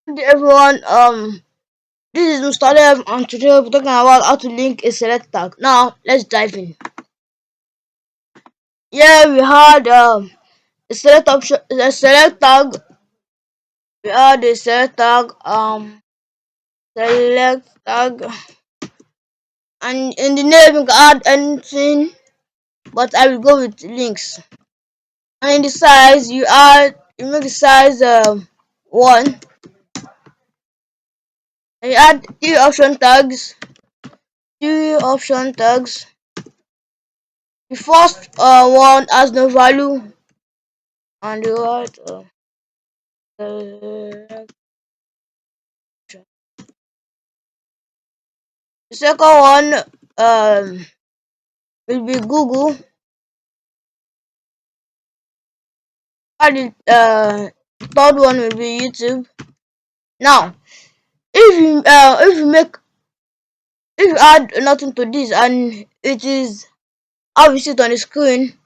Good day, everyone. This is Mr. Lev, and today we're talking about how to link a select tag. Now, let's dive in. Yeah, we had a select option, a select tag. We had a select tag, and in the name you can add anything, but I will go with links. And in the size, you make the size one, and you add three option tags. The first one has no value, and the right selection. The second one will be Google, and the third one will be YouTube. Now, if you add nothing to this and it is how you see it on the screen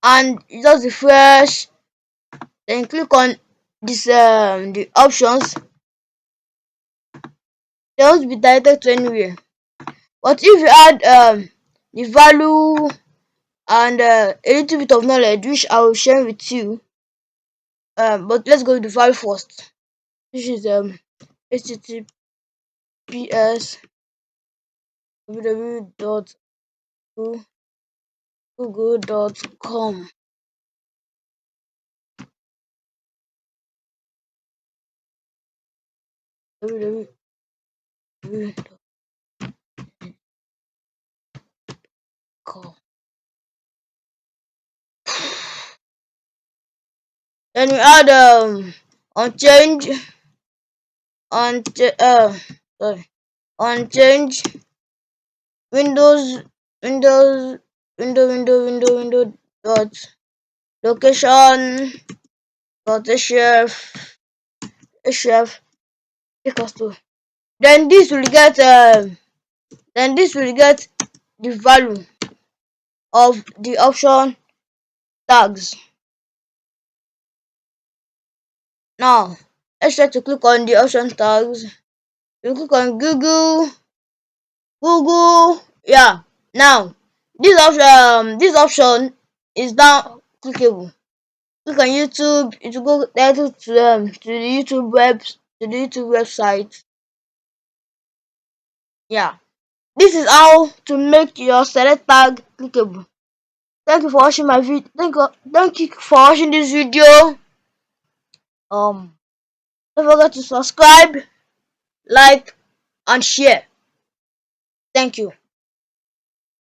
and it just refresh, then click on this the options, they won't be directed to anywhere. But if you add the value and a little bit of knowledge, which I will share with you, but let's go with the value first, which is https www.google.com. www.google.com. Then we add on change on sorry on change windows windows window dot location dot href equals to. Then this will get the value of the option tags. Now let's try to click on the option tags. You click on Google. Yeah. Now this option is now clickable. Click on YouTube. It will go directly to the YouTube website. Yeah. This is how to make your select tag clickable. Thank you for watching my video. Thank you for watching this video. Don't forget to subscribe, like, and share. Thank you.